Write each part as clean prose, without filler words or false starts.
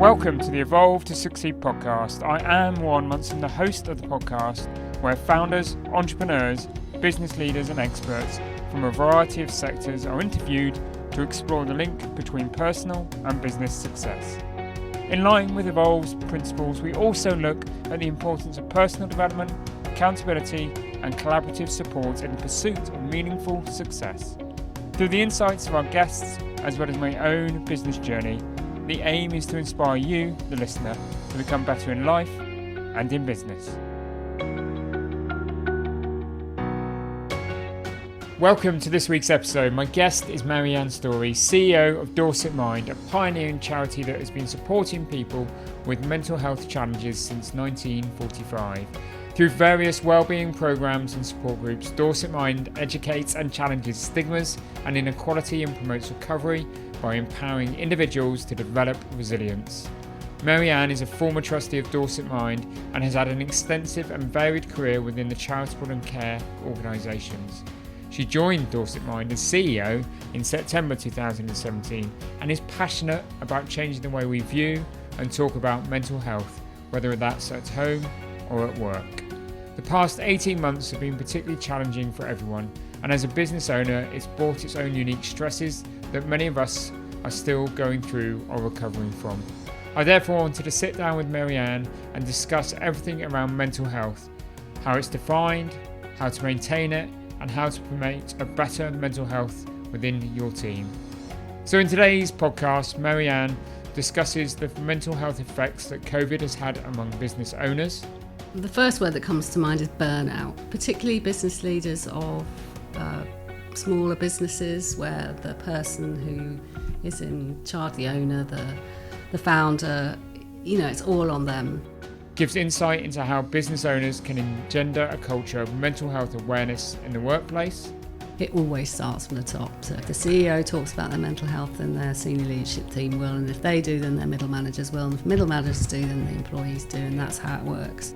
Welcome to the Evolve to Succeed podcast. I am Warren Munson, the host of the podcast, where founders, entrepreneurs, business leaders and experts from a variety of sectors are interviewed to explore the link between personal and business success. In line with Evolve's principles, we also look at the importance of personal development, accountability and collaborative support in the pursuit of meaningful success. Through the insights of our guests, as well as my own business journey, the aim is to inspire you, the listener, to become better in life and in business. Welcome to this week's episode. My guest is Marianne Storey, CEO of Dorset Mind, a pioneering charity that has been supporting people with mental health challenges since 1945. Through various wellbeing programs and support groups, Dorset Mind educates and challenges stigmas and inequality and promotes recovery by empowering individuals to develop resilience. Marianne is a former trustee of Dorset Mind and has had an extensive and varied career within the charitable and care organisations. She joined Dorset Mind as CEO in September 2017 and is passionate about changing the way we view and talk about mental health, whether that's at home or at work. The past 18 months have been particularly challenging for everyone, and as a business owner, it's brought its own unique stresses that many of us are still going through or recovering from. I therefore wanted to sit down with Marianne and discuss everything around mental health, how it's defined, how to maintain it, and how to promote a better mental health within your team. So in today's podcast, Marianne discusses the mental health effects that COVID has had among business owners. The first word that comes to mind is burnout, particularly business leaders of smaller businesses where the person who is in charge, the owner, the founder, it's all on them. Gives insight into how business owners can engender a culture of mental health awareness in the workplace. It always starts from the top. So if the CEO talks about their mental health, then their senior leadership team will, and if they do, then their middle managers will, and if middle managers do, then the employees do, and that's how it works.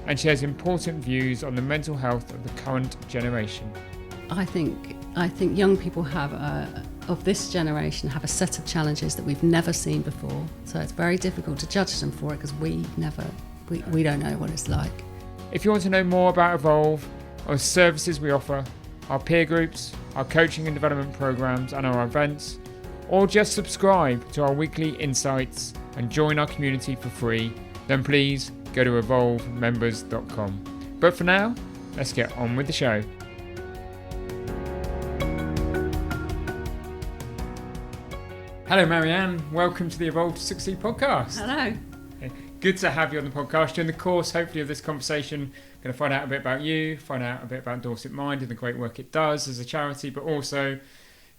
And shares important views on the mental health of the current generation. I think young people of this generation have a set of challenges that we've never seen before. So it's very difficult to judge them for it because we don't know what it's like. If you want to know more about Evolve, or services we offer, our peer groups, our coaching and development programs and our events, or just subscribe to our weekly insights and join our community for free, then please go to evolvemembers.com. But for now, let's get on with the show. Hello Marianne, welcome to the Evolve to Succeed podcast. Hello. Good to have you on the podcast. During the course, hopefully, of this conversation, I'm going to find out a bit about you, find out a bit about Dorset Mind and the great work it does as a charity, but also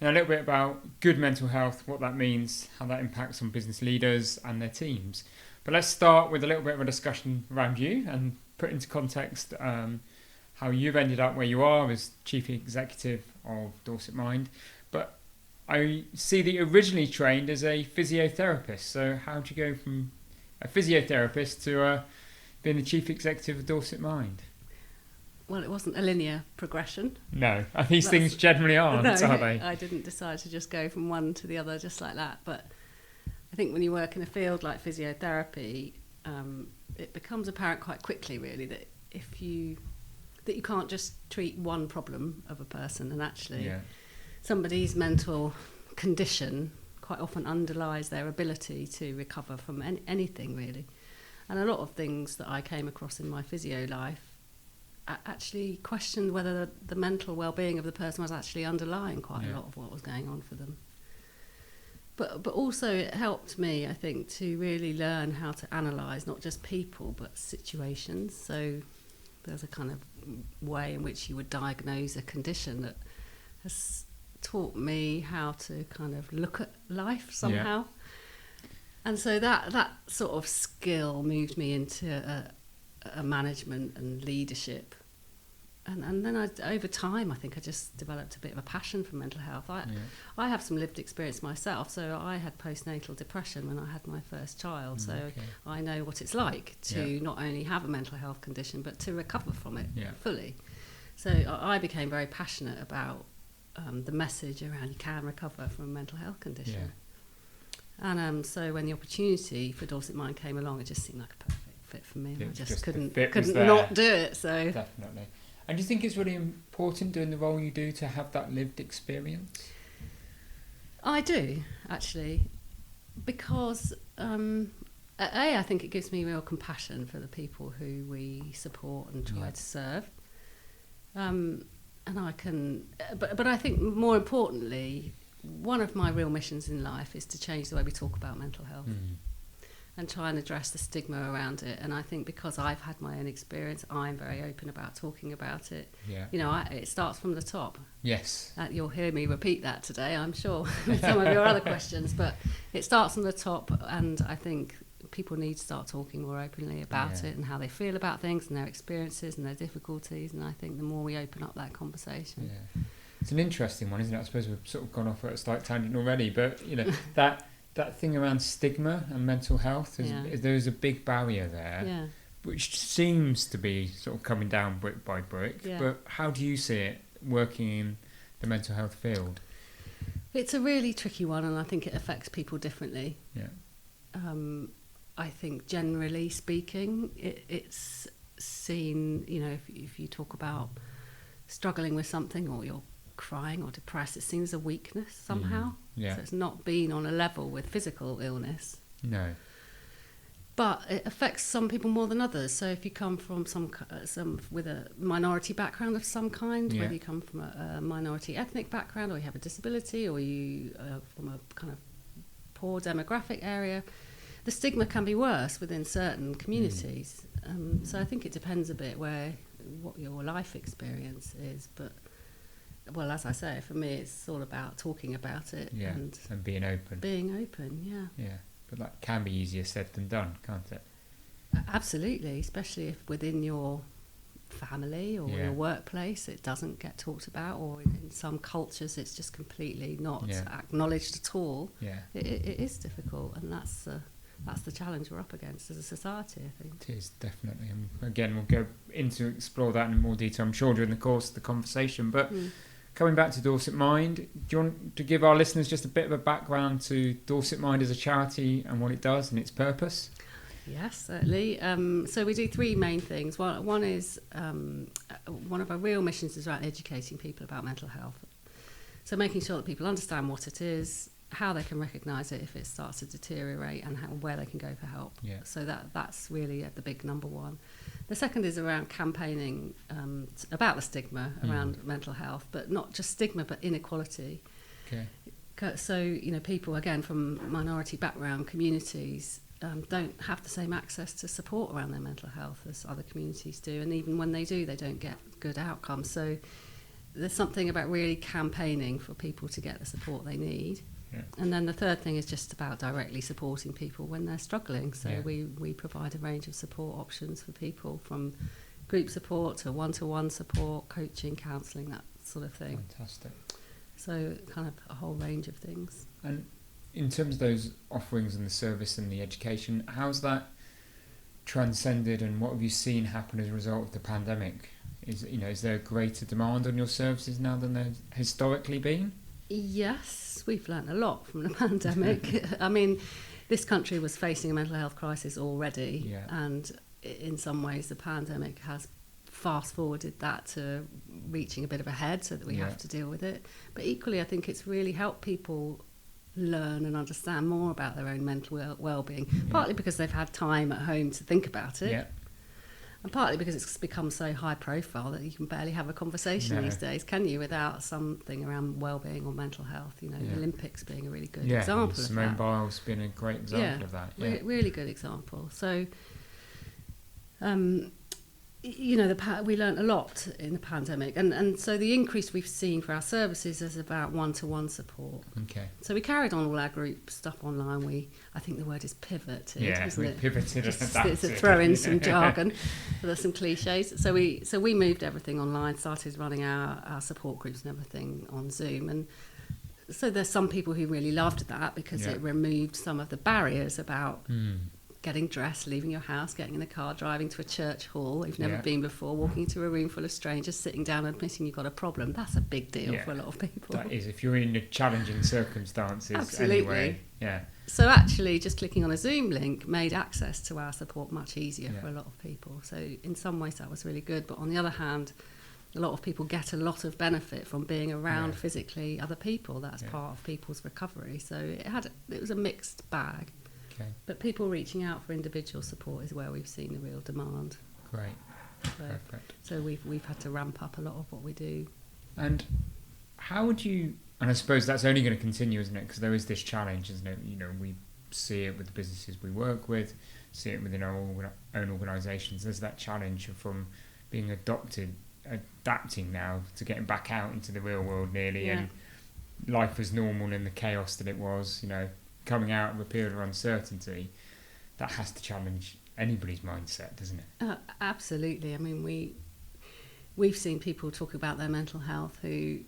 a little bit about good mental health, what that means, how that impacts on business leaders and their teams. But let's start with a little bit of a discussion around you and put into context how you've ended up where you are as Chief Executive of Dorset Mind. But I see that you originally trained as a physiotherapist. So how did you go from a physiotherapist to being the Chief Executive of Dorset Mind? Well, it wasn't a linear progression. No, these things generally aren't, are they? I didn't decide to just go from one to the other just like that. But I think when you work in a field like physiotherapy, it becomes apparent quite quickly, really, that you can't just treat one problem of a person, and actually somebody's mental condition quite often underlies their ability to recover from anything, really. And a lot of things that I came across in my physio life actually questioned whether the mental well-being of the person was actually underlying quite a lot of what was going on for them. But also it helped me, I think, to really learn how to analyse not just people but situations. So there's a kind of way in which you would diagnose a condition that has taught me how to kind of look at life somehow. And so that sort of skill moved me into a management and leadership. And then over time, I think I just developed a bit of a passion for mental health. I have some lived experience myself. So I had postnatal depression when I had my first child. So I know what it's like to not only have a mental health condition, but to recover from it fully. So I became very passionate about the message around you can recover from a mental health condition. And so when the opportunity for Dorset Mind came along, it just seemed like a perfect fit for me. And I just couldn't not do it. So definitely. And do you think it's really important doing the role you do to have that lived experience? I do, actually, because I think it gives me real compassion for the people who we support and try to serve. And I can, but I think more importantly, one of my real missions in life is to change the way we talk about mental health and try and address the stigma around it. And I think because I've had my own experience, I'm very open about talking about it. Yeah. You know, it starts from the top. Yes. You'll hear me repeat that today, I'm sure, with some of your other questions. But it starts from the top, and I think people need to start talking more openly about it and how they feel about things and their experiences and their difficulties. And I think the more we open up that conversation. Yeah. It's an interesting one, isn't it? I suppose we've sort of gone off at a slight tangent already, but, you know, that thing around stigma and mental health, there's a big barrier there, which seems to be sort of coming down brick by brick. Yeah. But how do you see it working in the mental health field? It's a really tricky one, and I think it affects people differently. Yeah. I think generally speaking, it's seen, you know, if you talk about struggling with something or you're crying or depressed, it's seen as a weakness somehow. So it's not been on a level with physical illness. No. But it affects some people more than others. So if you come from some with a minority background of some kind, whether you come from a minority ethnic background, or you have a disability, or you from a kind of poor demographic area, the stigma can be worse within certain communities. So I think it depends a bit what your life experience is. But, well, as I say, for me, it's all about talking about it and being open. Yeah. But that can be easier said than done, can't it? Absolutely, especially if within your family or your workplace it doesn't get talked about, or in some cultures it's just completely not acknowledged at all. It is difficult, and that's the challenge we're up against as a society, I think. It is, definitely. And again, we'll go into explore that in more detail, I'm sure, during the course of the conversation. But coming back to Dorset Mind, do you want to give our listeners just a bit of a background to Dorset Mind as a charity and what it does and its purpose? Yes, certainly. So we do three main things. One is, one of our real missions is around educating people about mental health. So making sure that people understand what it is, how they can recognise it if it starts to deteriorate, and where they can go for help. So that's really the big number one. The second is around campaigning about the stigma around mental health, but not just stigma, but inequality. So, you know, people, again, from minority background communities don't have the same access to support around their mental health as other communities do, and even when they do, they don't get good outcomes. So there's something about really campaigning for people to get the support they need. And then the third thing is just about directly supporting people when they're struggling. So we provide a range of support options for people, from group support to one-to-one support, coaching, counselling, that sort of thing. Fantastic. So kind of a whole range of things. And in terms of those offerings and the service and the education, how's that transcended, and what have you seen happen as a result of the pandemic? Is there a greater demand on your services now than there historically been? Yes, we've learnt a lot from the pandemic. I mean, this country was facing a mental health crisis already, and in some ways the pandemic has fast-forwarded that to reaching a bit of a head, so that we have to deal with it. But equally, I think it's really helped people learn and understand more about their own mental well-being, partly because they've had time at home to think about it. And partly because it's become so high profile that you can barely have a conversation these days, can you, without something around well-being or mental health? You know, the Olympics being a really good example of that. Simone Biles being a great example of that. Really good example. So, you know, we learnt a lot in the pandemic, and so the increase we've seen for our services is about one-to-one support. So we carried on all our group stuff online. I think the word is pivoted, isn't it? Pivoted. Just to throw in some jargon, there's some cliches. So we moved everything online, started running our support groups and everything on Zoom, and so there's some people who really loved that because it removed some of the barriers about getting dressed, leaving your house, getting in the car, driving to a church hall you've never Yeah. been before, walking into a room full of strangers, sitting down and admitting you've got a problem. That's a big deal Yeah. for a lot of people. That is, if you're in challenging circumstances. Absolutely. Anyway. Yeah. So actually just clicking on a Zoom link made access to our support much easier Yeah. for a lot of people. So in some ways that was really good, but on the other hand, a lot of people get a lot of benefit from being around Yeah. physically other people. That's Yeah. part of people's recovery. So it was a mixed bag. Okay. But people reaching out for individual support is where we've seen the real demand. Great. So, Perfect. so we've had to ramp up a lot of what we do. And how would you? And I suppose that's only going to continue, isn't it? Because there is this challenge, isn't it? You know, we see it with the businesses we work with, see it within our own organisations. There's that challenge from being adapting now to getting back out into the real world nearly, Yeah. and life as normal in the chaos that it was. You know, coming out of a period of uncertainty, that has to challenge anybody's mindset, doesn't it? Absolutely. I mean, we've seen people talk about their mental health who,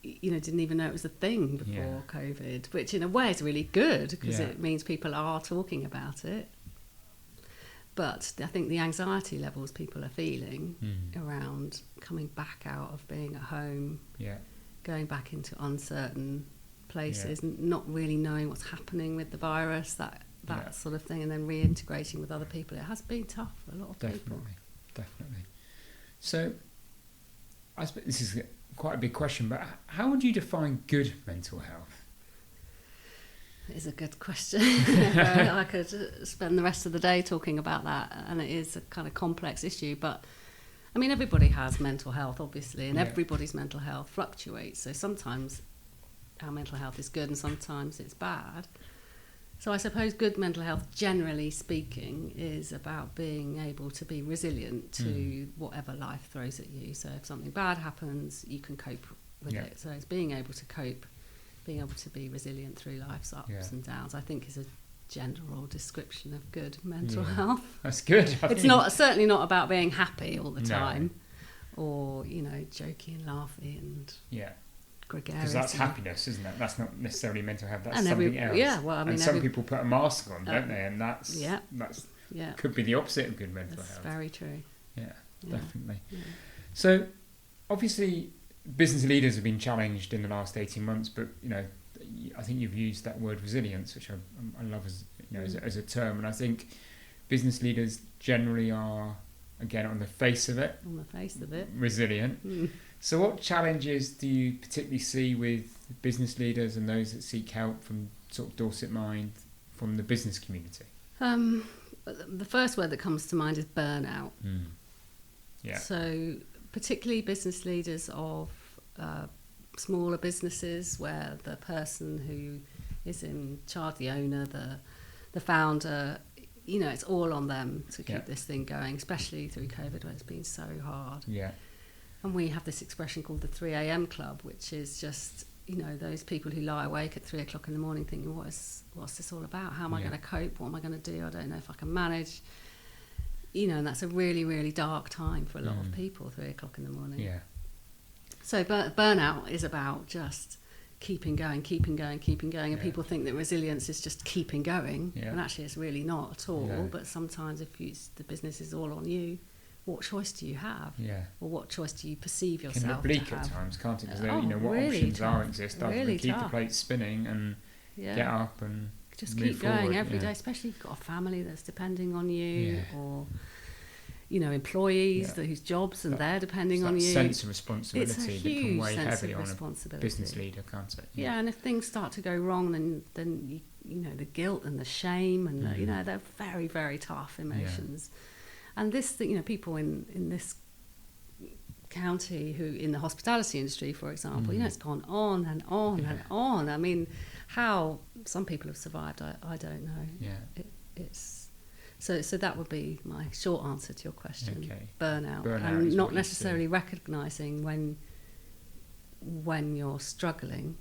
you know, didn't even know it was a thing before Yeah. COVID, which in a way is really good because Yeah. it means people are talking about it. But I think the anxiety levels people are feeling around coming back out of being at home, Yeah. going back into uncertain places, not really knowing what's happening with the virus, that Yeah. sort of thing, and then reintegrating with other people. It has been tough for a lot of people. Definitely. So, I suppose this is quite a big question, but how would you define good mental health? It is a good question. I could spend the rest of the day talking about that, and it is a kind of complex issue. But I mean, everybody has mental health, obviously, and Yeah. everybody's mental health fluctuates. So sometimes our mental health is good and sometimes it's bad. So I suppose good mental health, generally speaking, is about being able to be resilient to whatever life throws at you. So if something bad happens, you can cope with Yeah. it. So it's being able to cope, being able to be resilient through life's ups and downs, I think is a general description of good mental health. That's good. It's certainly not about being happy all the time, or, you know, joking and laughing and gregarious. Because that's happiness, isn't it? That's not necessarily mental health. That's And something else. yeah, well, I mean, and some people put a mask on, don't they? And that's yeah, could be the opposite of good mental that's health. very true. Yeah, definitely. Yeah. So, obviously, business leaders have been challenged in the last 18 months, but, you know, I think you've used that word resilience, which I love as, you know, as a term. And I think business leaders generally are, again, on the face of it, resilient. So what challenges do you particularly see with business leaders and those that seek help from sort of Dorset Mind from the business community? The first word that comes to mind is burnout. Yeah. So particularly business leaders of smaller businesses where the person who is in charge, the owner, the founder, you know, it's all on them to keep this thing going, especially through COVID where it's been so hard. Yeah. And we have this expression called the 3 a.m. club, which is just, you know, those people who lie awake at 3 o'clock in the morning thinking, what's this all about? How am I going to cope? What am I going to do? I don't know if I can manage. You know, and that's a really, really dark time for a lot of people, 3 o'clock in the morning. Yeah. So burnout is about just keeping going, and people think that resilience is just keeping going, and actually it's really not at all. But sometimes if the business is all on you, what choice do you have? Yeah. Or what choice do you perceive yourself It can be bleak to have? at times, can't it? Because Oh, you know what really options tough. exist other Really than keep the tough. plate spinning and get up and just move keep going forward, every day, especially if you've got a family that's depending on you, or, you know, employees whose jobs and they're depending on you. Sense of responsibility It's a that can huge weigh sense heavily of on a responsibility. business leader, can't it? Yeah, and if things start to go wrong, then you know, the guilt and the shame and the, you know, they're very, very tough emotions. And this, you know, people in this county who in the hospitality industry, for example, you know, it's gone on and on and on. I mean, how some people have survived, I don't know. Yeah. It's so that would be my short answer to your question. Okay. Burnout Burnout is and not what you necessarily see. recognizing when you're struggling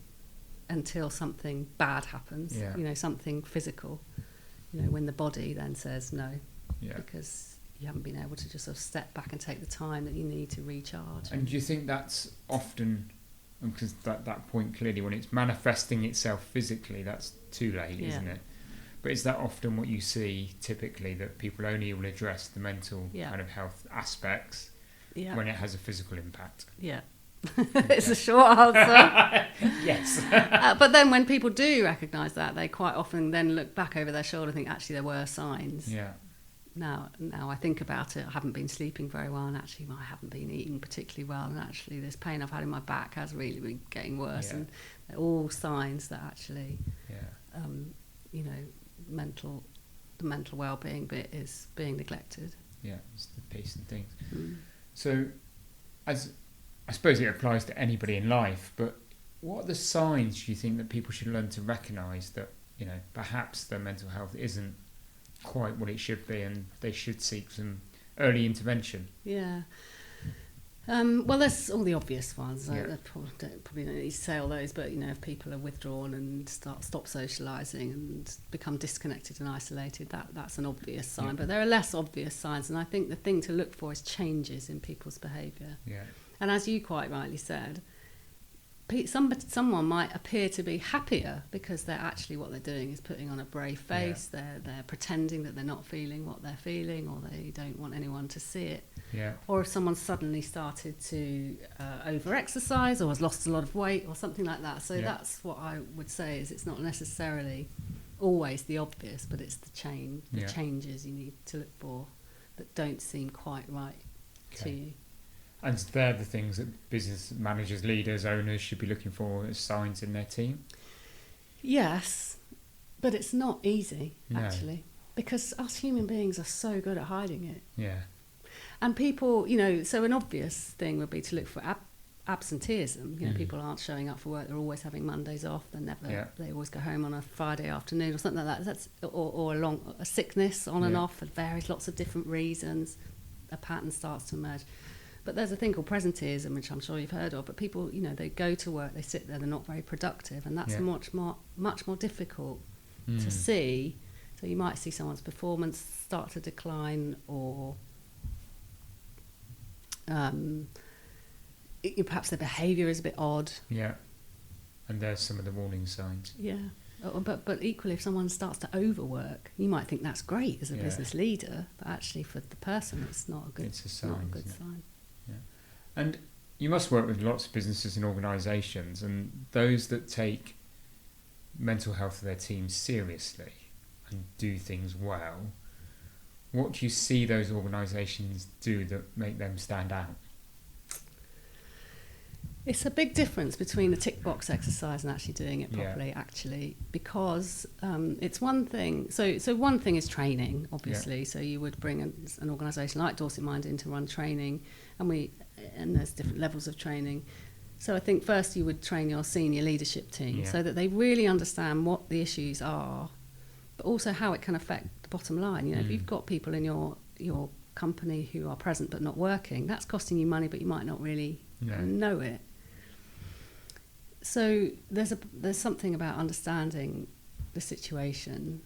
until something bad happens. Yeah. You know, something physical. You know, when the body then says no, because you haven't been able to just sort of step back and take the time that you need to recharge. And do you think that's often, because that point clearly when it's manifesting itself physically, that's too late, isn't it? But is that often what you see typically, that people only will address the mental kind of health aspects when it has a physical impact? Yeah. It's a short answer. Yes. But then when people do recognise that, they quite often then look back over their shoulder and think, actually, there were signs. Yeah. Now I think about it, I haven't been sleeping very well, and actually I haven't been eating particularly well, and actually this pain I've had in my back has really been getting worse, and they're all signs that actually, you know, the mental well-being bit is being neglected. Yeah, it's the piece and things. So, I suppose it applies to anybody in life, but what are the signs do you think that people should learn to recognise that, you know, perhaps their mental health isn't quite what it should be, and they should seek some early intervention? Well, there's all the obvious ones. I probably don't need to say all those, but you know, if people are withdrawn and stop socialising and become disconnected and isolated, that's an obvious sign. But there are less obvious signs, and I think the thing to look for is changes in people's behaviour. And as you quite rightly said, someone might appear to be happier because they're actually, what they're doing is putting on a brave face. They're pretending that they're not feeling what they're feeling, or they don't want anyone to see it. Or if someone suddenly started to over-exercise or has lost a lot of weight or something like that. So that's what I would say, is it's not necessarily always the obvious, but it's the changes you need to look for that don't seem quite right to you. And they're the things that business managers, leaders, owners should be looking for as signs in their team? Yes, but it's not easy, actually, because us human beings are so good at hiding it. And people, you know, so an obvious thing would be to look for absenteeism. You know, people aren't showing up for work, they're always having Mondays off, they always go home on a Friday afternoon or something like that. That's or a sickness on and off for lots of different reasons. A pattern starts to emerge. But there's a thing called presenteeism, which I'm sure you've heard of. But people, you know, they go to work, they sit there, they're not very productive, and that's much more difficult to see. So you might see someone's performance start to decline, or perhaps their behaviour is a bit odd. And there's some of the warning signs. But equally, if someone starts to overwork, you might think that's great as a business leader, but actually for the person, it's not a good sign. And you must work with lots of businesses and organisations, and those that take mental health of their teams seriously and do things well, what do you see those organisations do that make them stand out? It's a big difference between a tick box exercise and actually doing it properly, because it's one thing. So one thing is training, obviously. So you would bring an organisation like Dorset Mind in to run training, and there's different levels of training. So I think first you would train your senior leadership team so that they really understand what the issues are, but also how it can affect the bottom line. You know, if you've got people in your company who are present but not working, that's costing you money, but you might not really know it. So there's something about understanding the situation,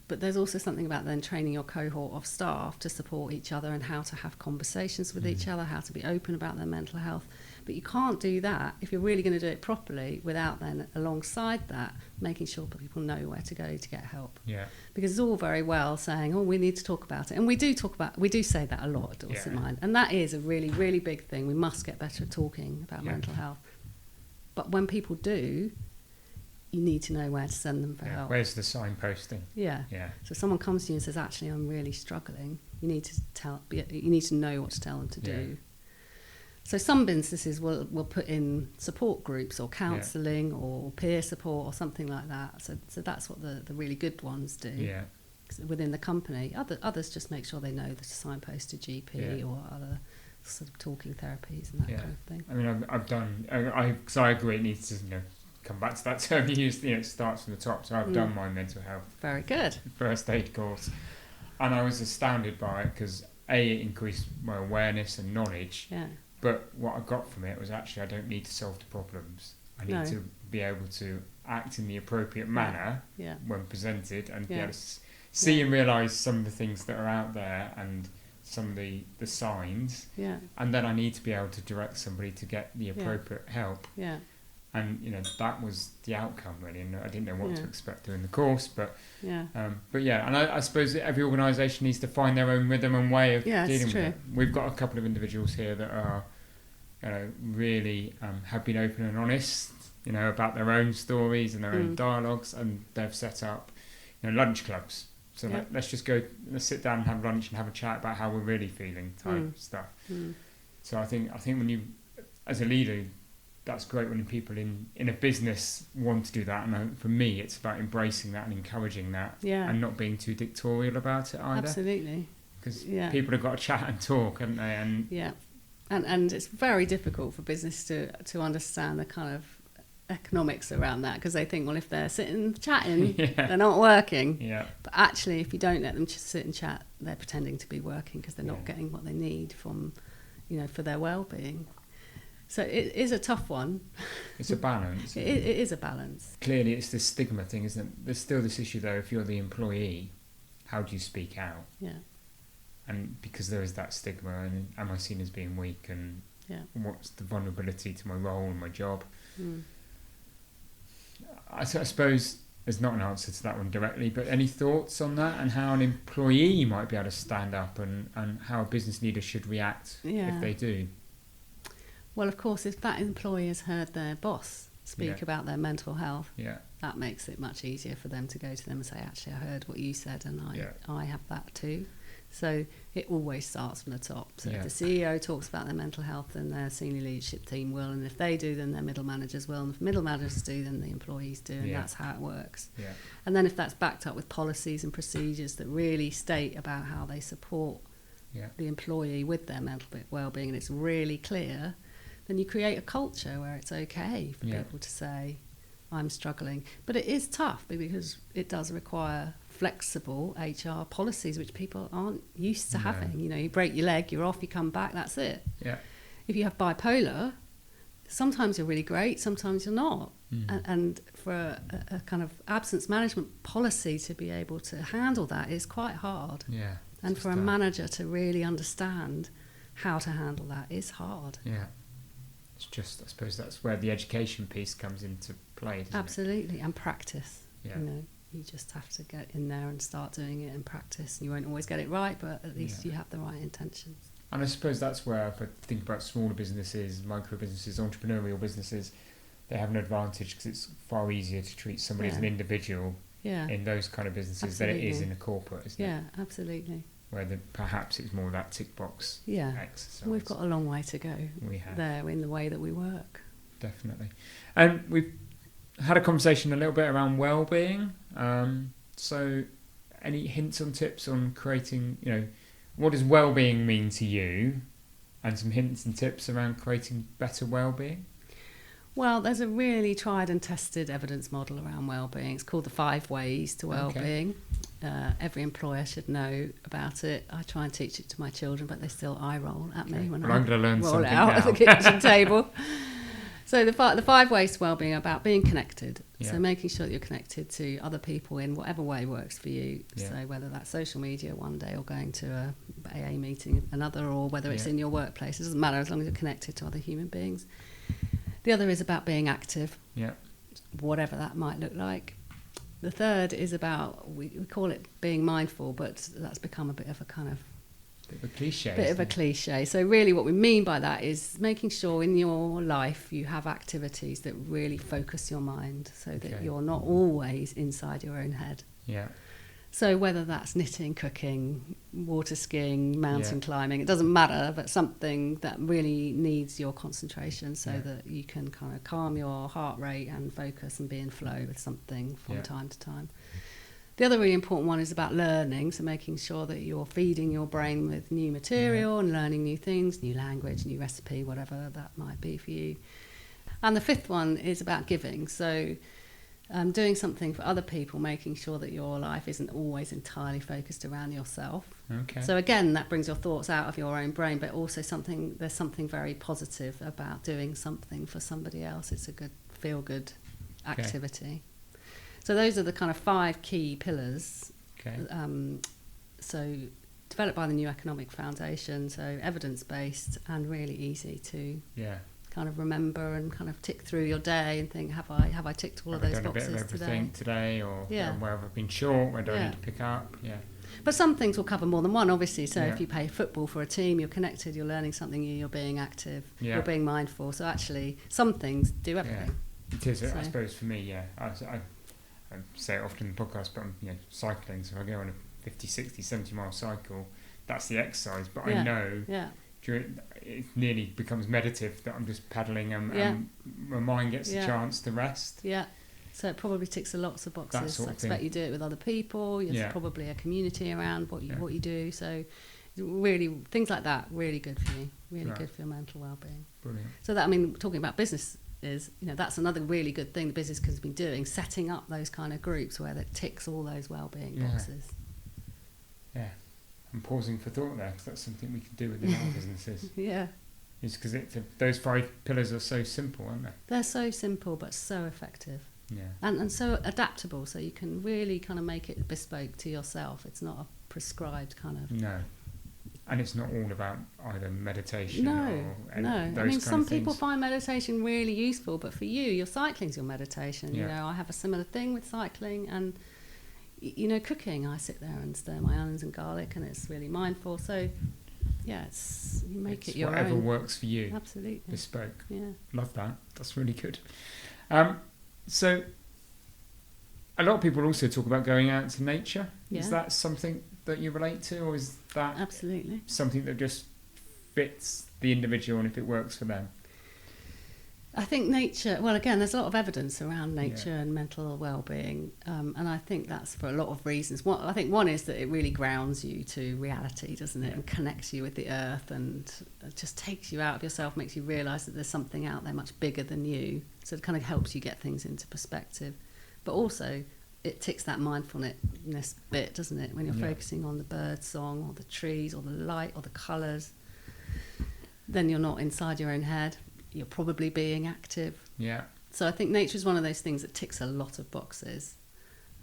but there's also something about then training your cohort of staff to support each other and how to have conversations with each other, how to be open about their mental health. But you can't do that if you're really going to do it properly without then, alongside that, making sure that people know where to go to get help. Because it's all very well saying, we need to talk about it. And we do say that a lot at Dorset Mind. And that is a really, really big thing. We must get better at talking about mental health. But when people do, you need to know where to send them for help. Where's the signposting? So if someone comes to you and says, actually, I'm really struggling, you need to know what to tell them to do. So some businesses will put in support groups or counselling or peer support or something like that. So that's what the really good ones do within the company. Others just make sure they know that to signpost to GP or other sort of talking therapies and that kind of thing. I mean, I've done, because I agree it needs to, come back to that term you used, it starts from the top. So I've done my mental health first aid course, and I was astounded by it because it increased my awareness and knowledge, but what I got from it was actually I don't need to solve the problems. I need to be able to act in the appropriate manner when presented, and be able to see and realise some of the things that are out there and some of the signs, and then I need to be able to direct somebody to get the appropriate help. And that was the outcome really, and I didn't know what to expect during the course, but and I suppose that every organisation needs to find their own rhythm and way of dealing with it. We've got a couple of individuals here that are really have been open and honest about their own stories and their own dialogues, and they've set up lunch clubs. So let's sit down and have lunch and have a chat about how we're really feeling type stuff. So I think when you, as a leader, that's great when people in a business want to do that. And for me, it's about embracing that and encouraging that, and not being too dictatorial about it either. Absolutely. Because people have got to chat and talk, haven't they? And it's very difficult for business to understand the kind of economics around that, because they think, well, if they're sitting chatting, they're not working. But actually, if you don't let them just sit and chat, they're pretending to be working because they're not getting what they need from, for their well-being. So it is a tough one. It's a balance. It is a balance. Clearly, it's this stigma thing, isn't it? There's still this issue, though, if you're the employee, how do you speak out? And because there is that stigma, and am I seen as being weak, and what's the vulnerability to my role and my job? I suppose there's not an answer to that one directly, but any thoughts on that, and how an employee might be able to stand up, and how a business leader should react if they do? Well, of course, if that employee has heard their boss speak about their mental health, that makes it much easier for them to go to them and say, actually, I heard what you said, and I have that too. So it always starts from the top. So if the CEO talks about their mental health, then their senior leadership team will, and if they do, then their middle managers will, and if middle managers do, then the employees do, and that's how it works. And then if that's backed up with policies and procedures that really state about how they support the employee with their mental well-being, and it's really clear, then you create a culture where it's okay for people to say, I'm struggling. But it is tough because it does require flexible HR policies, which people aren't used to having. You break your leg, you're off, you come back, that's it. If you have bipolar, sometimes you're really great, sometimes you're not. And for a kind of absence management policy to be able to handle that is quite hard. And for a manager to really understand how to handle that is hard. It's just, I suppose that's where the education piece comes into play, doesn't Absolutely, and practice. You just have to get in there and start doing it and practice. You won't always get it right, but at least you have the right intentions. And I suppose that's where, if I think about smaller businesses, micro businesses, entrepreneurial businesses, they have an advantage because it's far easier to treat somebody as an individual in those kind of businesses than it is in a corporate, isn't it? Yeah, absolutely. Where perhaps it's more of that tick box exercise. We've got a long way to go there in the way that we work. Definitely. And we've had a conversation a little bit around well-being. So any hints on tips on creating, what does well-being mean to you? And some hints and tips around creating better well-being? Well, there's a really tried and tested evidence model around wellbeing. It's called the 5 Ways to Wellbeing. Every employer should know about it. I try and teach it to my children, but they still eye roll at me when I'm going to learn roll something out now. at the kitchen table. So the 5 Ways to Wellbeing are about being connected. So making sure that you're connected to other people in whatever way works for you. So whether that's social media one day or going to a AA meeting another, or whether it's in your workplace, it doesn't matter as long as you're connected to other human beings. The other is about being active, whatever that might look like. The third is about, we call it being mindful, but that's become a bit of a kind of... Bit of a cliche. Bit of a cliche. So really what we mean by that is making sure in your life you have activities that really focus your mind so that you're not always inside your own head. So whether that's knitting, cooking, water skiing, mountain climbing, it doesn't matter, but something that really needs your concentration so that you can kind of calm your heart rate and focus and be in flow with something from time to time. The other really important one is about learning, so making sure that you're feeding your brain with new material and learning new things, new language, new recipe, whatever that might be for you. And the 5th one is about giving, so doing something for other people, making sure that your life isn't always entirely focused around yourself. So again, that brings your thoughts out of your own brain, but also there's something very positive about doing something for somebody else. It's a good, feel-good activity. So those are the kind of 5 key pillars. So developed by the New Economic Foundation, so evidence-based and really easy to kind of remember and kind of tick through your day and think, have I ticked all of those done boxes a bit of everything today, or where have I been short, where do I need to pick up? But some things will cover more than one, obviously. So Yeah. if you play football for a team, you're connected, you're learning something new, you're being active, Yeah. you're being mindful. So actually, some things do everything. It is, I So- suppose, for me, I say it often in the podcast, but I'm cycling, so if I go on a 50, 60, 70 mile cycle, that's the exercise, but I know it nearly becomes meditative that I'm just paddling and my mind gets a chance to rest. Yeah. So it probably ticks lots of boxes. That sort I of expect thing. you do it with other people. There's probably a community around what you do. So really, things like that, really good for you. Really good for your mental well-being. Brilliant. So that, talking about business is, that's another really good thing the business has been doing, setting up those kind of groups where it ticks all those well-being boxes. Yeah. I'm pausing for thought there, because that's something we can do within our businesses. Yeah. It's because those 5 pillars are so simple, aren't they? They're so simple but so effective. Yeah. And so adaptable, so you can really kind of make it bespoke to yourself. It's not a prescribed kind of... No. And it's not all about either meditation No. those kind of Some people things. find meditation really useful, but for you, your cycling's your meditation. Yeah. I have a similar thing with cycling and, cooking. I sit there and stir my onions and garlic, and it's really mindful. So, you make it your own. Whatever works for you. Absolutely. Bespoke. Yeah. Love that. That's really good. So, a lot of people also talk about going out into nature. Yeah. Is that something that you relate to, or is that Absolutely. something that just fits the individual and if it works for them? I think nature, well, again, there's a lot of evidence around nature and mental well-being, and I think that's for a lot of reasons. I think one is that it really grounds you to reality, doesn't it, and connects you with the earth, and it just takes you out of yourself, makes you realise that there's something out there much bigger than you, so it kind of helps you get things into perspective. But also, it ticks that mindfulness bit, doesn't it, when you're focusing on the bird song or the trees or the light or the colours, then you're not inside your own head. You're probably being active. Yeah. So I think nature is one of those things that ticks a lot of boxes.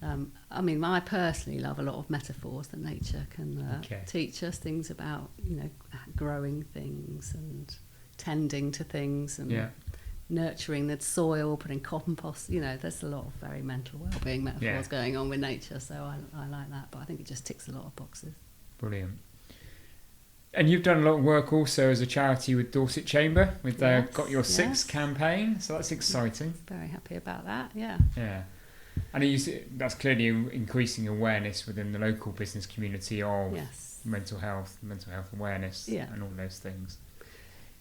I personally love a lot of metaphors that nature can teach us, things about, growing things and tending to things and nurturing the soil, putting compost. There's a lot of very mental well-being metaphors going on with nature, so I like that. But I think it just ticks a lot of boxes. Brilliant. And you've done a lot of work also as a charity with Dorset Chamber, with got your 6th campaign, so that's exciting. Very happy about that, yeah. Yeah. And that's clearly increasing awareness within the local business community of mental health awareness and all those things.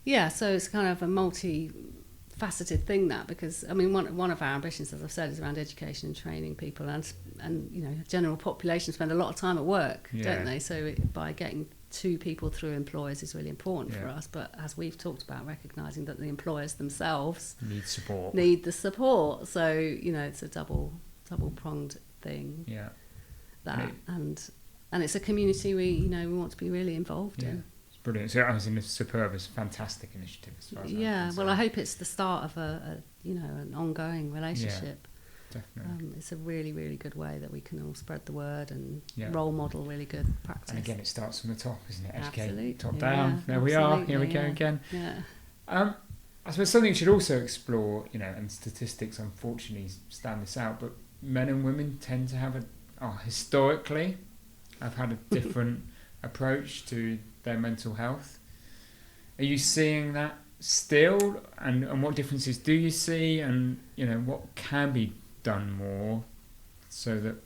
Yeah, so it's kind of a multi-faceted thing, that, because, one of our ambitions, as I've said, is around education and training people, and general population spend a lot of time at work, don't they? So by getting to people through employers is really important for us, but as we've talked about, recognising that the employers themselves need the support, so it's a double pronged thing. And it's a community we want to be really involved in. It's brilliant. So I was in a superb, it's a fantastic initiative as far as I'm concerned. Well, I hope it's the start of an ongoing relationship. Definitely. It's a really, really good way that we can all spread the word and role model really good practice. And again, it starts from the top, isn't it? Educate Absolutely. top down. There we are. Here we go again. Yeah. I suppose something you should also explore, and statistics unfortunately stand this out, but men and women tend to have historically have had a different approach to their mental health. Are you seeing that still? And what differences do you see? And, what can be done more so that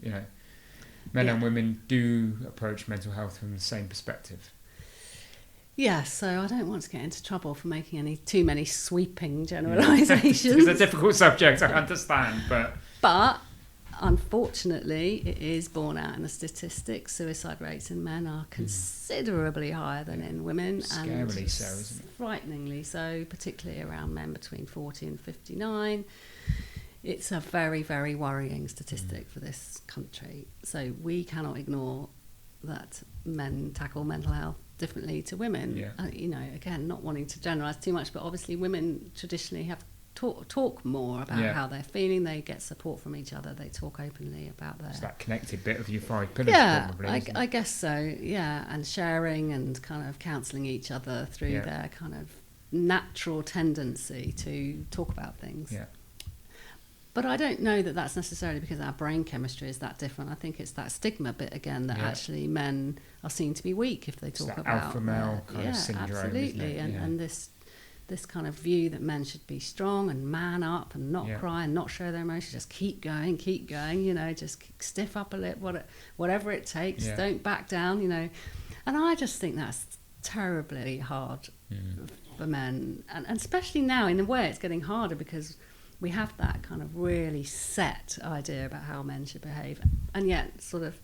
men and women do approach mental health from the same perspective? So I don't want to get into trouble for making too many sweeping generalisations. It's a difficult subject, I understand, but unfortunately it is borne out in the statistics. Suicide rates in men are considerably higher than in women, scarily and so, isn't it? Frighteningly so, particularly around men between 40 and 59. It's a very, very worrying statistic for this country. So we cannot ignore that men tackle mental health differently to women. Again, not wanting to generalise too much, but obviously women traditionally have talk more about how they're feeling. They get support from each other. They talk openly about their... It's that connected bit of your 5 pillars, probably. I guess so, and sharing and kind of counselling each other through their kind of natural tendency to talk about things. Yeah. But I don't know that that's necessarily because our brain chemistry is that different. I think it's that stigma bit again that actually men are seen to be weak if they talk about alpha male kind of syndrome. Absolutely, isn't it? and this kind of view that men should be strong and man up and not cry and not show their emotions, just keep going, just stiff up a lip, whatever it takes, don't back down, And I just think that's terribly hard for men, and especially now in a way it's getting harder because we have that kind of really set idea about how men should behave, and yet sort of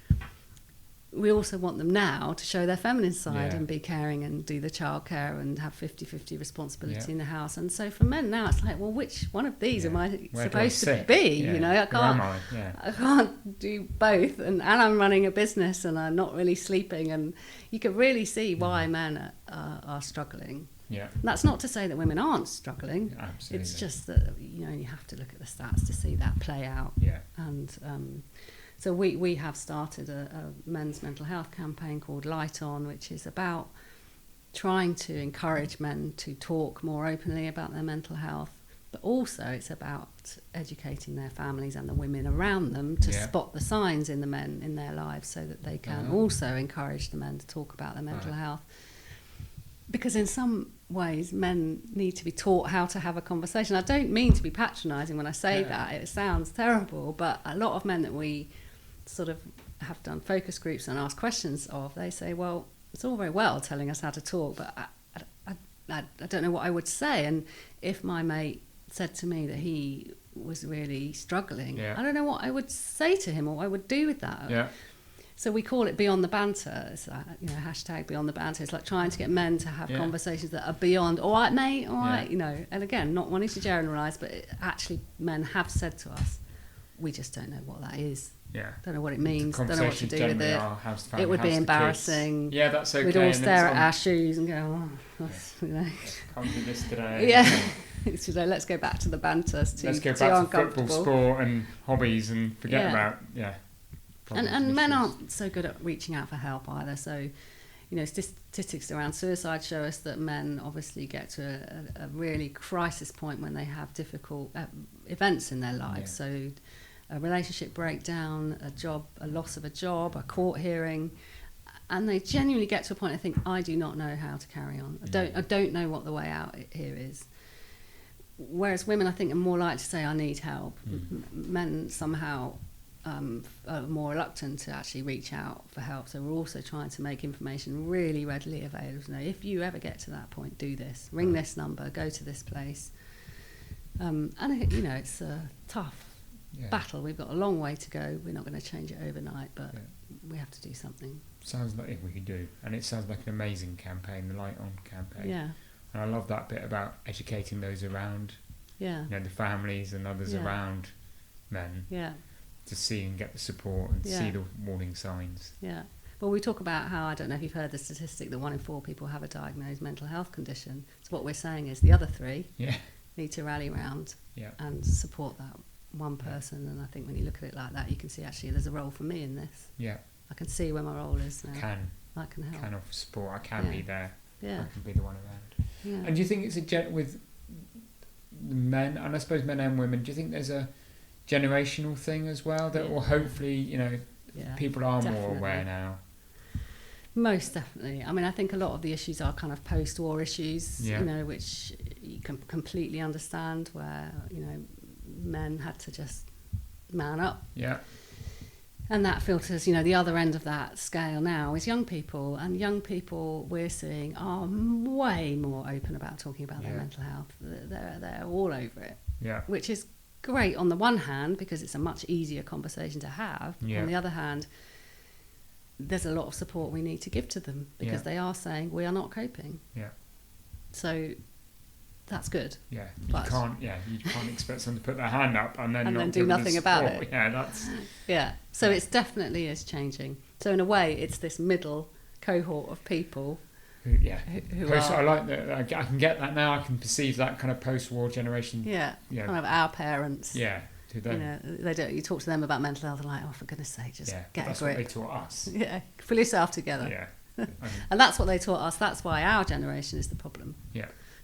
we also want them now to show their feminine side and be caring and do the childcare and have 50-50 responsibility in the house. And so for men now it's like, well, which one of these am I supposed to be? I can't do both, and I'm running a business and I'm not really sleeping, and you can really see why men are struggling. Yeah. And that's not to say that women aren't struggling. Absolutely. It's just that you have to look at the stats to see that play out. Yeah. And so we have started a men's mental health campaign called Light On, which is about trying to encourage men to talk more openly about their mental health, but also it's about educating their families and the women around them to spot the signs in the men in their lives so that they can also encourage the men to talk about their mental health. Because in some ways men need to be taught how to have a conversation. I don't mean to be patronising when I say that, it sounds terrible, but a lot of men that we sort of have done focus groups and asked questions of, they say, well, it's all very well telling us how to talk, but I don't know what I would say. And if my mate said to me that he was really struggling, I don't know what I would say to him or what I would do with that. Yeah. So we call it Beyond the Banter. It's hashtag Beyond the Banter. It's like trying to get men to have conversations that are beyond, all right, mate, all right, And again, not wanting to generalise, but actually men have said to us, we just don't know what that is. Yeah. Don't know what it means. Don't know what to do with it. It would be embarrassing. Yeah, that's okay. We'd all stare at our shoes and go, Can't do this today. Yeah. Let's go back to the banter. Let's go back to football, sport and hobbies and forget about, And men aren't so good at reaching out for help either. So, statistics around suicide show us that men obviously get to a really crisis point when they have difficult events in their lives. So, a relationship breakdown, a loss of a job, a court hearing, and they genuinely get to a point. I think, I do not know how to carry on. I don't know what the way out here is. Whereas women, I think, are more likely to say, I need help. Men somehow are more reluctant to actually reach out for help. So we're also trying to make information really readily available. If you ever get to that point, do this. Ring this number. Go to this place. And it's a tough battle. We've got a long way to go. We're not going to change it overnight, but we have to do something. Sounds like we could do, and it sounds like an amazing campaign, the Light On campaign. Yeah. And I love that bit about educating those around. Yeah. The families and others around men. Yeah. To see and get the support and see the warning signs. Yeah. Well, we talk about how, I don't know if you've heard the statistic that 1 in 4 people have a diagnosed mental health condition. So what we're saying is the other 3 need to rally around and support that one person. And I think when you look at it like that, you can see actually there's a role for me in this. Yeah. I can see where my role is now. I can help. I can offer support. I can be there. Yeah. I can be the one around. Yeah. And do you think it's with men, and I suppose men and women, do you think there's a generational thing as well that will hopefully people are more aware now? Most definitely. I mean, I think a lot of the issues are kind of post-war issues, which you can completely understand, where men had to just man up. And that filters, the other end of that scale now is young people, and young people we're seeing are way more open about talking about their mental health. They're all over it, which is great on the one hand because it's a much easier conversation to have. On the other hand, there's a lot of support we need to give to them because they are saying we are not coping. So that's good. You can't expect someone to put their hand up and then do nothing about it. So it's it definitely is changing. So in a way, it's this middle cohort of people. Who I like that. I can get that now. I can perceive that kind of post-war generation. Kind of our parents. To them. They don't. You talk to them about mental health, and like, oh, for goodness' sake, just get a grip. That's what they taught us. Pull yourself together. And that's what they taught us. That's why our generation is the problem.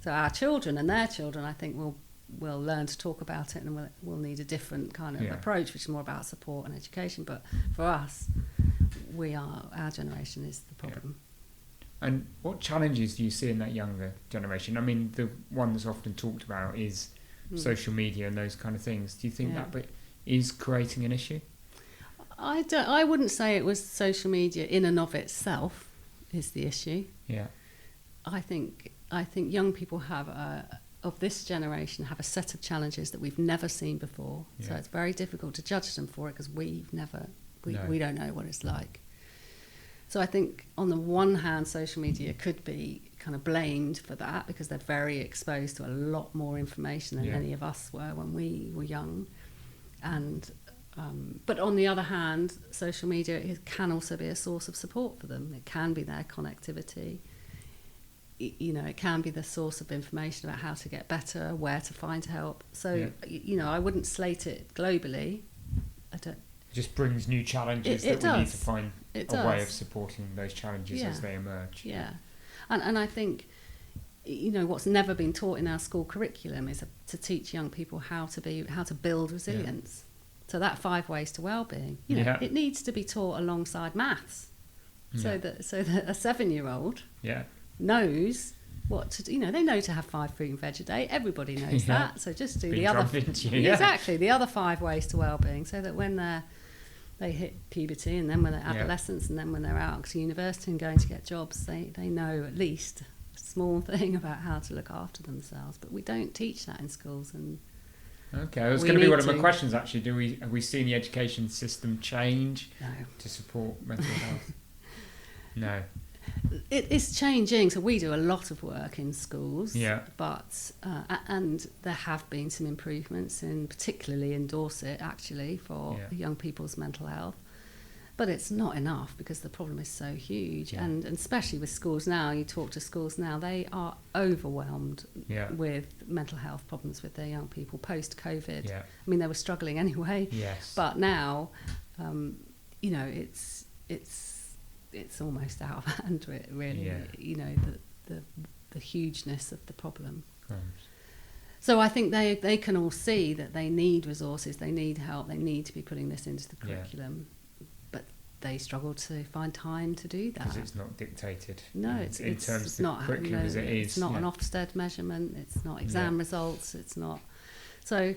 So our children and their children, I think, will learn to talk about it, and we'll need a different kind of approach, which is more about support and education. But for us, our generation is the problem. Yeah. And what challenges do you see in that younger generation? I mean, the one that's often talked about is social media and those kind of things. Do you think that bit is creating an issue? I wouldn't say it was social media in and of itself is the issue. Yeah. I think young people of this generation have a set of challenges that we've never seen before. Yeah. So it's very difficult to judge them for it because we don't know what it's like. So I think on the one hand, social media could be kind of blamed for that because they're very exposed to a lot more information than any of us were when we were young. And but on the other hand, social media can also be a source of support for them. It can be their connectivity. It can be the source of information about how to get better, where to find help. So, I wouldn't slate it globally. It just brings new challenges that we need to find a way of supporting those challenges as they emerge. Yeah. And I think, what's never been taught in our school curriculum is to teach young people how to build resilience. Yeah. So that 5 ways to wellbeing, it needs to be taught alongside maths, so that a 7-year-old knows what to do. They know to have 5 fruit and veg a day. Everybody knows that. So just do the other exactly the other 5 ways to wellbeing, so that when they hit puberty, and then when they're adolescents, and then when they're out to university and going to get jobs, they know at least a small thing about how to look after themselves. But we don't teach that in schools. And okay, that was going to be one of my questions, actually. Have we seen the education system change to support mental health? No. It's changing. So we do a lot of work in schools, but and there have been some improvements, particularly in Dorset, actually, for young people's mental health. But it's not enough because the problem is so huge, and especially with schools now. You talk to schools now; they are overwhelmed with mental health problems with their young people post-COVID. Yeah. I mean, they were struggling anyway. Yes. But now, it's almost out of hand, really. Yeah. The hugeness of the problem. So I think they can all see that they need resources, they need help, they need to be putting this into the curriculum. But they struggle to find time to do that. Because it's not dictated. No, it's not curriculum as it is. It's not an Ofsted measurement, it's not exam results, it's not. So,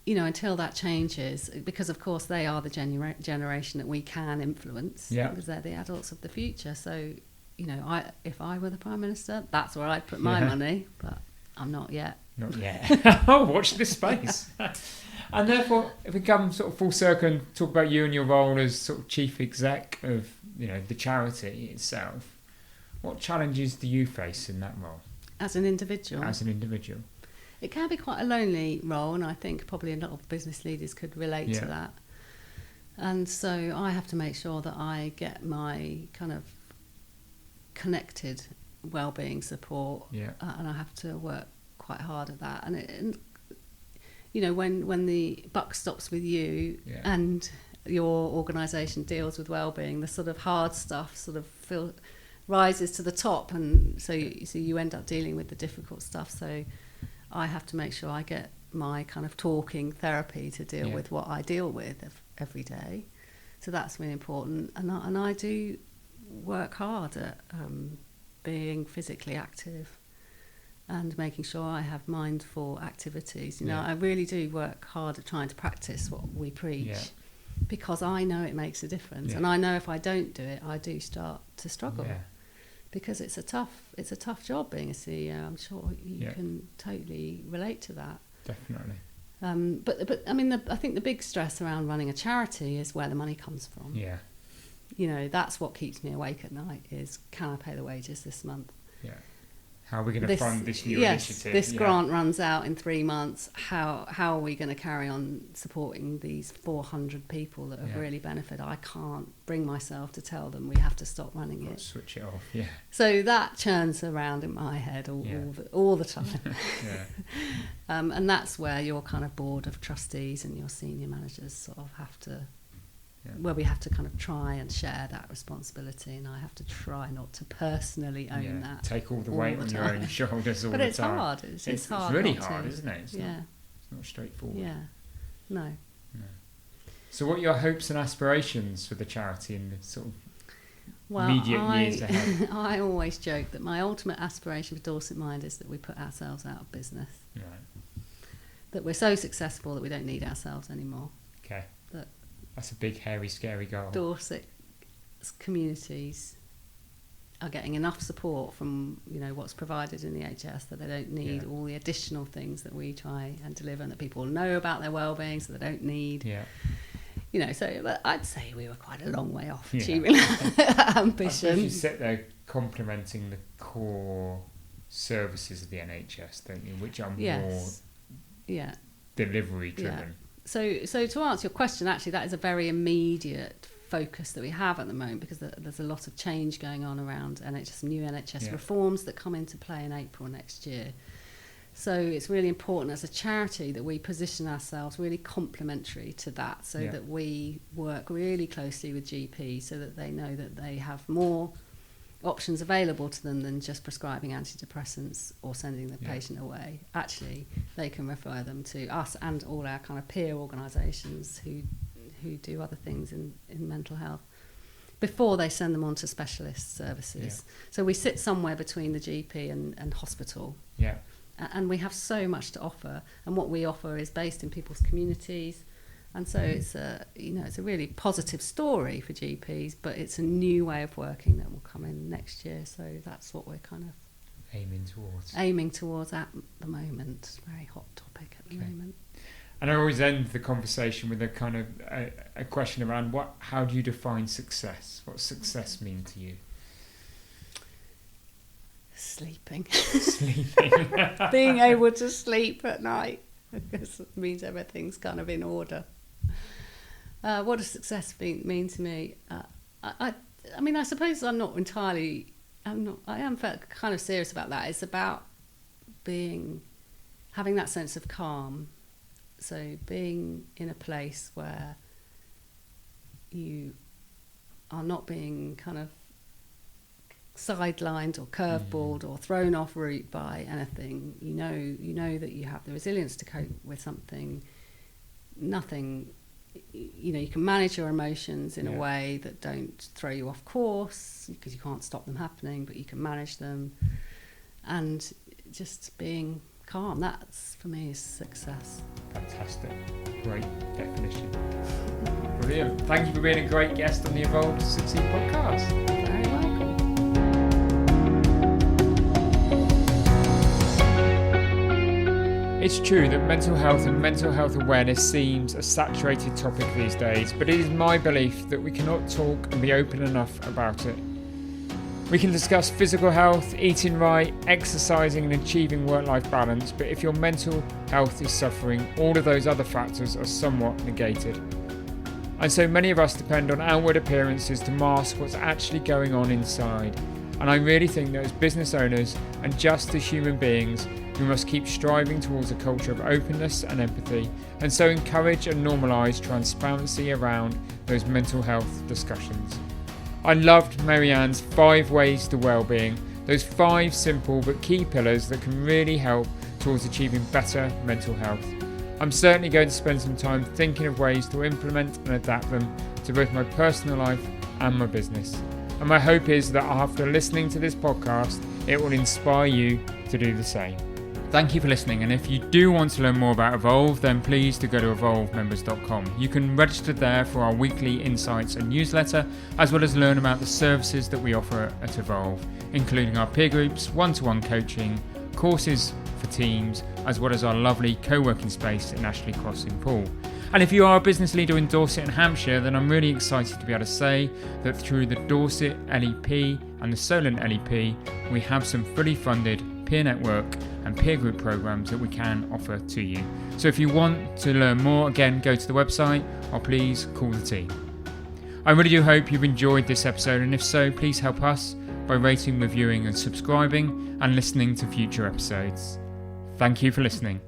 until that changes, because of course they are the generation that we can influence, because they're the adults of the future. So, if I were the Prime Minister, that's where I'd put my money, but I'm not yet. Not yet. Oh, watch this space. And therefore, if we come sort of full circle and talk about you and your role as sort of chief exec of, the charity itself, what challenges do you face in that role? As an individual? As an individual. It can be quite a lonely role, and I think probably a lot of business leaders could relate to that. And so I have to make sure that I get my kind of connected wellbeing support, and I have to work quite hard at that. And when the buck stops with you and your organisation deals with wellbeing, the sort of hard stuff sort of rises to the top, and so you end up dealing with the difficult stuff. So I have to make sure I get my kind of talking therapy to deal with what I deal with every day. So that's really important. And I do work hard at being physically active and making sure I have mindful activities. I really do work hard at trying to practice what we preach because I know it makes a difference. And I know if I don't do it, I do start to struggle. Because it's a tough job being a CEO. I'm sure you can totally relate to that. Definitely. But I mean, I think the big stress around running a charity is where the money comes from. Yeah. That's what keeps me awake at night. Is can I pay the wages this month? Yeah. How are we going to fund this new initiative? This grant runs out in 3 months. How are we going to carry on supporting these 400 people that have really benefited? I can't bring myself to tell them we have to stop running it. Switch it off, So that churns around in my head all the time. And that's where your kind of board of trustees and your senior managers sort of have to where we have to kind of try and share that responsibility, and I have to try not to personally own that. Take all the weight on your own shoulders all the time. But it's hard. It's hard. It's really hard, isn't it? It's not straightforward. Yeah. No. So what are your hopes and aspirations for the charity in the sort of immediate years ahead? I always joke that my ultimate aspiration for Dorset Mind is that we put ourselves out of business. Right. That we're so successful that we don't need ourselves anymore. Okay. That's a big, hairy, scary goal. Dorset communities are getting enough support from what's provided in the NHS that they don't need all the additional things that we try and deliver, and that people know about their wellbeing, so they don't need. Yeah. So I'd say we were quite a long way off achieving that ambition. I suppose you sit there complimenting the core services of the NHS, don't you? Which are more delivery driven. Yeah. So to answer your question, actually, that is a very immediate focus that we have at the moment, because there's a lot of change going on around new NHS reforms that come into play in April next year. So it's really important as a charity that we position ourselves really complementary to that, so that we work really closely with GPs so that they know that they have more options available to them than just prescribing antidepressants or sending the patient away. Actually, they can refer them to us and all our kind of peer organisations who do other things in mental health before they send them on to specialist services. So we sit somewhere between the GP and hospital. And we have so much to offer, and what we offer is based in people's communities. And so it's a really positive story for GPs, but it's a new way of working that will come in next year. So that's what we're kind of aiming towards at the moment. It's a very hot topic at the moment. And I always end the conversation with a kind of a question around how do you define success? What does success mean to you? Sleeping. Being able to sleep at night, because it means everything's kind of in order. What does success mean to me? I mean, I suppose I am kind of serious about that. It's about having that sense of calm. So being in a place where you are not being kind of sidelined or curveballed or thrown off route by anything. You know that you have the resilience to cope with something. You can manage your emotions in a way that don't throw you off course, because you can't stop them happening, but you can manage them. And just being calm, that's for me is success. Fantastic. Great definition. Brilliant. Thank you for being a great guest on the Evolve to Succeed podcast. Very welcome. It's true that mental health and mental health awareness seems a saturated topic these days, but it is my belief that we cannot talk and be open enough about it. We can discuss physical health, eating right, exercising and achieving work-life balance, but if your mental health is suffering, all of those other factors are somewhat negated. And so many of us depend on outward appearances to mask what's actually going on inside. And I really think that as business owners and just as human beings, we must keep striving towards a culture of openness and empathy, and so encourage and normalise transparency around those mental health discussions. I loved Marianne's 5 ways to wellbeing, those 5 simple but key pillars that can really help towards achieving better mental health. I'm certainly going to spend some time thinking of ways to implement and adapt them to both my personal life and my business. And my hope is that after listening to this podcast, it will inspire you to do the same. Thank you for listening, and if you do want to learn more about Evolve, then please do go to evolvemembers.com. You can register there for our weekly insights and newsletter, as well as learn about the services that we offer at Evolve, including our peer groups, one-to-one coaching, courses for teams, as well as our lovely co-working space in Ashley Cross in Poole. And if you are a business leader in Dorset and Hampshire, then I'm really excited to be able to say that through the Dorset LEP and the Solent LEP, we have some fully funded peer network and peer group programs that we can offer to you. So if you want to learn more, again, go to the website or please call the team. I really do hope you've enjoyed this episode, and if so, please help us by rating, reviewing and subscribing and listening to future episodes. Thank you for listening.